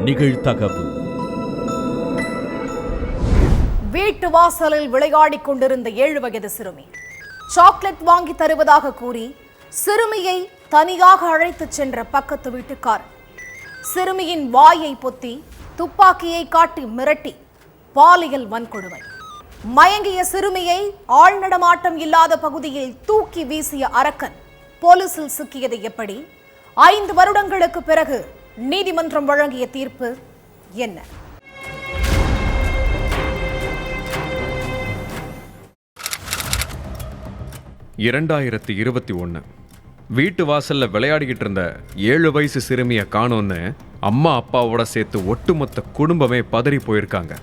நிகழ்தகவு. வீட்டு வாசலில் விளையாடிக் கொண்டிருந்த 7 வயது சிறுமி சாக்லேட் வாங்கி தருவதாக கூறி சிறுமியை தனியாக அழைத்துச் சென்ற பக்கத்து வீட்டுக்காரர் சிறுமியின் வாயை பொத்தி துப்பாக்கியை காட்டி மிரட்டி பாலியல் வன்கொடுமை. மயங்கிய சிறுமியை ஆழ்நடமாட்டம் இல்லாத பகுதியில் தூக்கி வீசிய அரக்கன் போலீசில் சிக்கியது எப்படி? 5 வருடங்களுக்கு பிறகு நீதிமன்றம் வழங்கிய தீர்ப்பு என்ன? வீட்டு வாசல்ல விளையாடிக்கிட்டு இருந்த 7 வயசு சிறுமியை காணோன்னு அம்மா அப்பாவோட சேர்த்து ஒட்டுமொத்த குடும்பமே பதறி போயிருக்காங்க.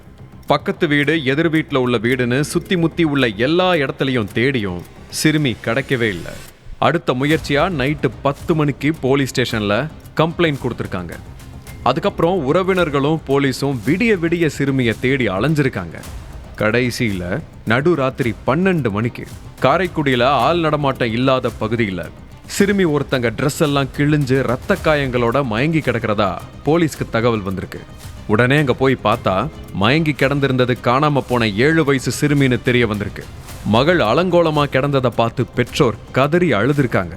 பக்கத்து வீடு, எதிர் வீட்டில் உள்ள வீடுன்னு சுத்தி முத்தி உள்ள எல்லா இடத்துலையும் தேடியும் சிறுமி கிடைக்கவே இல்லை. அடுத்த முயற்சியா நைட்டு 10 மணிக்கு போலீஸ் ஸ்டேஷன்ல கம்ப்ளைண்ட் கொடுத்துருக்காங்க. அதுக்கப்புறம் உறவினர்களும் போலீஸும் விடிய விடிய சிறுமியை தேடி அலைஞ்சிருக்காங்க. கடைசியில நடுராத்திரி 12 மணிக்கு காரைக்குடியில ஆள் நடமாட்டம் இல்லாத பகுதியில் சிறுமி ஒருத்தங்க ட்ரெஸ் எல்லாம் கிழிஞ்சு ரத்த காயங்களோட மயங்கி கிடக்கிறதா போலீஸ்க்கு தகவல் வந்திருக்கு. உடனே அங்க போய் பார்த்தா மயங்கி கிடந்திருந்தது காணாம போன 7 வயசு சிறுமின்னு தெரிய வந்திருக்கு. மகள் அலங்கோலமா கிடந்ததை பார்த்து பெற்றோர் கதறி அழுதுருக்காங்க.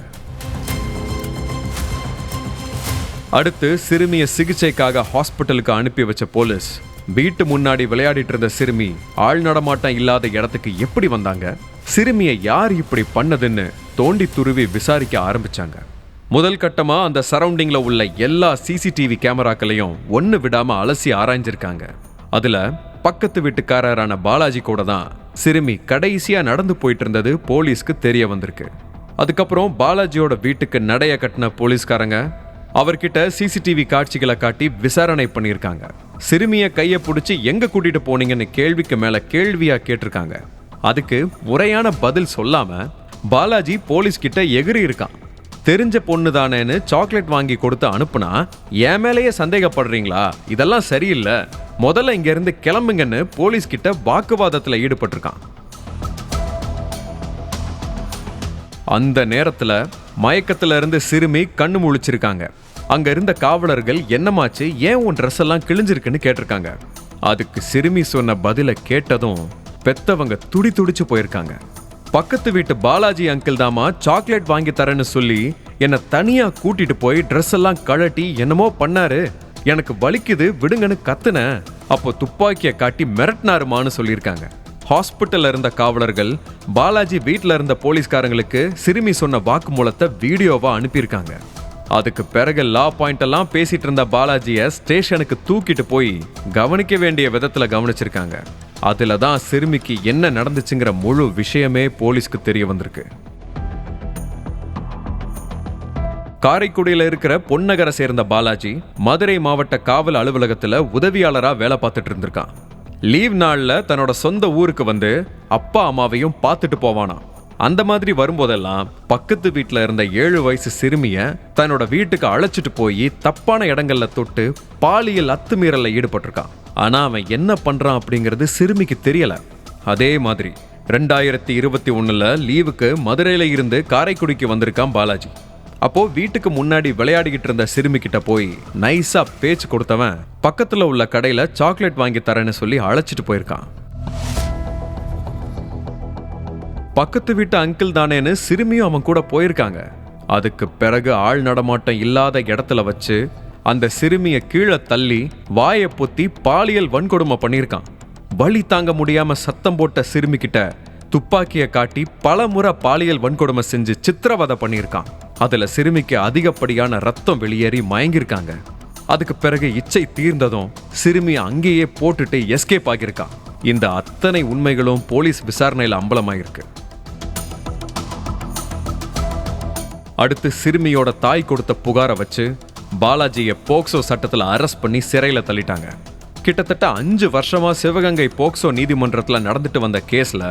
அடுத்து சிறுமியை சிகிச்சைக்காக ஹாஸ்பிட்டலுக்கு அனுப்பி வச்ச போலீஸ் வீட்டு முன்னாடி விளையாடிட்டு இருந்த சிறுமி ஆள் நடமாட்டம் இல்லாத இடத்துக்கு எப்படி வந்தாங்க, சிறுமியை யார் இப்படி பண்ணதுன்னு தோண்டி துருவி விசாரிக்க ஆரம்பிச்சாங்க. முதல் கட்டமா அந்த சரௌண்டிங்ல உள்ள எல்லா சிசிடிவி கேமராக்களையும் ஒன்னு விடாம அலசி ஆராய்ஞ்சிருக்காங்க. அதுல பக்கத்து வீட்டுக்காரரான பாலாஜி கூட தான் சிறுமி கடைசியா நடந்து போயிட்டு இருந்தது போலீஸ்க்கு தெரிய வந்திருக்கு. அதுக்கப்புறம் பாலாஜியோட வீட்டுக்கு நடைய கட்டின போலீஸ்காரங்க அவர்கிட்ட சிசிடிவி காட்சிகளை காட்டி விசாரணை பண்ணியிருக்காங்க. சிறுமியை கையை பிடிச்சி எங்க கூட்டிட்டு போனீங்கன்னு கேள்விக்கு மேல கேள்வியா கேட்டிருக்காங்க. அதுக்கு முறையான பதில் சொல்லாம பாலாஜி போலீஸ் கிட்ட எகிரி இருக்கான். தெரிஞ்ச பொண்ணு தானேன்னு சாக்லேட் வாங்கி கொடுத்து அனுப்புனா என் மேலேயே சந்தேகப்படுறீங்களா? இதெல்லாம் சரியில்லை, முதல்ல இங்க இருந்து கிளம்புங்கன்னு போலீஸ் கிட்ட வாக்குவாதத்துல ஈடுபட்டிருக்கான். அந்த நேரத்துல மயக்கத்துல இருந்து சிறுமி கண்ணு முழிச்சிருக்காங்க. அங்க இருந்த காவலர்கள் என்னமாச்சு, ஏன் உன் ட்ரெஸ் எல்லாம் கிழிஞ்சிருக்குன்னு கேட்டிருக்காங்க. அதுக்கு சிறுமி சொன்ன பதில கேட்டதும் பெத்தவங்க துடி துடிச்சு போயிருக்காங்க. பக்கத்து வீட்டு பாலாஜி அங்கிள் தாமா சாக்லேட் வாங்கி தரேன்னு சொல்லி என்னை தனியா கூட்டிட்டு போய் ட்ரெஸ் எல்லாம் கழட்டி என்னமோ பண்ணாரு, எனக்கு வலிக்குது விடுங்கன்னு கத்துன, அப்போ துப்பாக்கியை காட்டி மிரட்டினாருமான்னு சொல்லியிருக்காங்க. ஹாஸ்பிட்டல்ல இருந்த காவலர்கள் பாலாஜி வீட்டில் இருந்த போலீஸ்காரங்களுக்கு சிறுமி சொன்ன வாக்குமூலத்தை வீடியோவா அனுப்பியிருக்காங்க. அதுக்கு பிறகு லா பாயிண்ட் எல்லாம் பேசிட்டு இருந்த பாலாஜியை ஸ்டேஷனுக்கு தூக்கிட்டு போய் கவனிக்க வேண்டிய விதத்துல கவனிச்சிருக்காங்க. அதுல தான் சிறுமிக்கு என்ன நடந்துச்சுங்கிற முழு விஷயமே போலீஸ்க்கு தெரிய வந்திருக்கு. காரைக்குடியில இருக்கிற பொன்னகரை சேர்ந்த பாலாஜி மதுரை மாவட்ட காவல் அலுவலகத்துல உதவியாளரா வேலை பார்த்துட்டு இருந்திருக்கான். லீவ் நாள்ல தன்னோட சொந்த ஊருக்கு வந்து அப்பா அம்மாவையும் பார்த்துட்டு போவானா. அந்த மாதிரி வரும்போதெல்லாம் பக்கத்து வீட்டுல இருந்த 7 வயசு சிறுமிய தன்னோட வீட்டுக்கு அழைச்சிட்டு போய் தப்பான இடங்கள்ல தொட்டு பாலியல் அத்துமீறல்ல ஈடுபட்டிருக்கான். ஆனா அவன் என்ன பண்றான் அப்படிங்கிறது சிறுமிக்கு தெரியல. அதே மாதிரி 2021 லீவுக்கு மதுரையில இருந்து காரைக்குடிக்கு வந்திருக்கான் பாலாஜி. அப்போ வீட்டுக்கு முன்னாடி விளையாடிக்கிட்டு இருந்த சிறுமி கிட்ட போய் நைஸா பேச்சு கொடுத்தவன் பக்கத்துல உள்ள கடையில சாக்லேட் வாங்கி தரேன்னு சொல்லி அழைச்சிட்டு போயிருக்கான். பக்கத்து வீட்டு அங்கிள் தானேன்னு சிறுமியும் அவன் கூட போயிருக்காங்க. அதுக்கு பிறகு ஆள் நடமாட்டம் இல்லாத இடத்துல வச்சு அந்த சிறுமியை கீழே தள்ளி வாயை பொத்தி பாலியல் வன்கொடுமை பண்ணியிருக்கான். வலி தாங்க முடியாம சத்தம் போட்ட சிறுமி கிட்ட துப்பாக்கியை காட்டி பல முறை பாலியல் வன்கொடுமை செஞ்சு சித்திரவதை பண்ணியிருக்கான். அதுல சிறுமிக்கு அதிகப்படியான ரத்தம் வெளியேறி மயங்கிருக்காங்க. அதுக்கு பிறகு இச்சை தீர்ந்ததும் சிறுமி அங்கேயே போட்டுட்டு எஸ்கேப் ஆகியிருக்கான். இந்த அத்தனை உண்மைகளும் போலீஸ் விசாரணையில் அம்பலமாயிருக்கு. அடுத்து சிறுமியோட தாய் கொடுத்த புகாரை வச்சு பாலாஜியை போக்சோ சட்டத்தில் அரெஸ்ட் பண்ணி சிறையில் தள்ளிட்டாங்க. கிட்டத்தட்ட 5 வருஷமா சிவகங்கை போக்சோ நீதிமன்றத்தில் நடந்துட்டு வந்த கேஸ்ல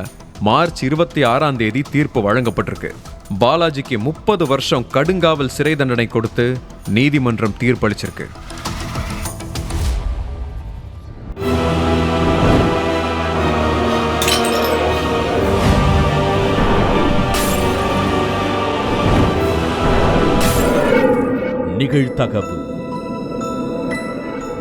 மார்ச் 26 தீர்ப்பு வழங்கப்பட்டிருக்கு. பாலாஜிக்கு 30 வருஷம் கடுங்காவல் சிறை தண்டனை கொடுத்து நீதிமன்றம் தீர்ப்பளிச்சிருக்கு. நிகழ்தகவு.